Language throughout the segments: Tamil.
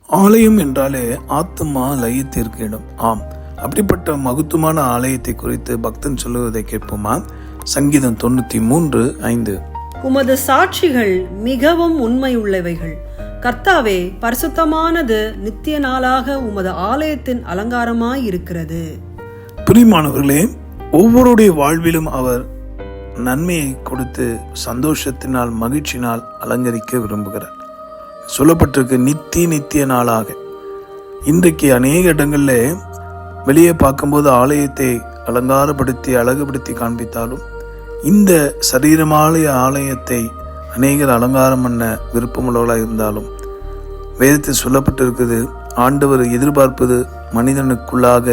ஆலயம் என்றாலே ஆத்மா லயத்திற்கு இடம். ஆம், அப்படிப்பட்ட மகத்துவமான ஆலயத்தை குறித்து பக்தன் சொல்லுவதை கேட்போமா? சங்கீதம் 93:5. உமது சாட்சிகள் மிகவும் உண்மை உள்ளவைகள். கர்த்தாவே, பரிசுத்தமானது நித்திய நாளாக உமது ஆலயத்தின் அலங்காரமாய் இருக்கிறது. பிரியமானவர்களே, ஒவ்வொருடைய வாழ்விலும் அவர் நன்மையை கொடுத்து சந்தோஷத்தினால் மகிழ்ச்சினால் அலங்கரிக்க விரும்புகிறார். சொல்லப்பட்டிருக்கு நித்திய நாளாக. இன்றைக்கு அநேக இடங்களில் வெளியே பார்க்கும்போது ஆலயத்தை அலங்காரப்படுத்தி அழகுபடுத்தி காண்பித்தாலும் இந்த சரீரமாலய ஆலயத்தை அநேகர் அலங்காரம் பண்ண விருப்பமுள்ளவர்களாக இருந்தாலும் வேதத்தில் சொல்லப்பட்டிருக்குது, ஆண்டவர் எதிர்பார்ப்பது மனிதனுக்குள்ளாக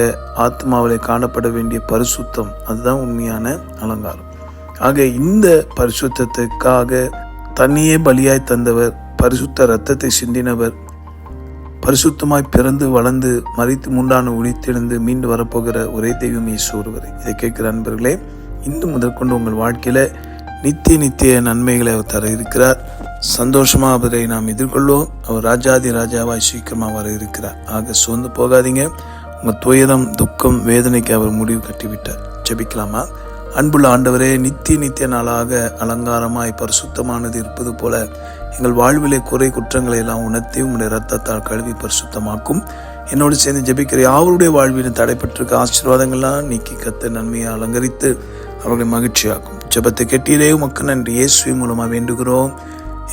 ஆத்மாவிலே காணப்பட வேண்டிய பரிசுத்தம். அதுதான் உண்மையான அலங்காரம். ஆக இந்த பரிசுத்தத்துக்காக தன்னையே பலியாய் தந்தவர், பரிசுத்த இரத்தத்தை சிந்தினவர், பரிசுத்தமாய் பிறந்து வளர்ந்து மரித்து மூன்றான உழித்தெழுந்து மீண்டு வரப்போகிற ஒரே தெய்வம் இயேசு ஒருவரே. இதை கேட்கிற அன்பர்களே, இன்று முதற்கொண்டு உங்கள் வாழ்க்கையில நித்திய நன்மைகளை அவர் தர இருக்கிறார். சந்தோஷமா அவரை நாம் எதிர்கொள்வோம். அவர் ராஜாதி ராஜாவாய் சீக்கிரமாக வர இருக்கிறார். ஆக சோர்ந்து போகாதீங்க. உங்கள் துயரம் துக்கம் வேதனைக்கு அவர் முடிவு கட்டிவிட்டார். ஜெபிக்கலாமா? அன்புள்ள ஆண்டவரே, நித்திய நாளாக அலங்காரமாய் பரிசுத்தமானது இருப்பது போல எங்கள் வாழ்விலே குறை குற்றங்களை எல்லாம் உணர்த்தி உங்களுடைய இரத்தத்தால் கழுவி பரிசுத்தமாக்கும். என்னோடு சேர்ந்து ஜெபிக்கிற யாருடைய வாழ்விலும் தடைப்பட்டிருக்க ஆசீர்வாதங்கள்லாம் நீக்கி கத்த நன்மையை அலங்கரித்து அவர்களை மகிழ்ச்சியாக்கும். ஜெபத்தை கேட்டீரே, உமக்கு நன்றி. இயேசுவின் மூலமாக வேண்டுகிறோம்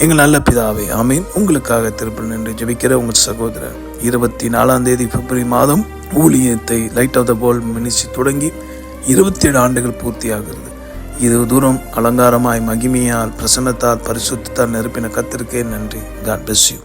எங்கள் நல்ல பிதாவே, ஆமீன். உங்களுக்காக திருப்பல் நின்று ஜெபிக்கிற உங்கள் சகோதரர் 24 பிப்ரவரி மாதம் ஊழியத்தை light of the world ministry தொடங்கி 27 ஆண்டுகள் பூர்த்தியாகிறது. இது தூரம் அலங்காரமாய் மகிமையால் பிரசன்னத்தால் பரிசுத்தால் நிரப்பின கர்த்தருக்கே நன்றி. God bless you.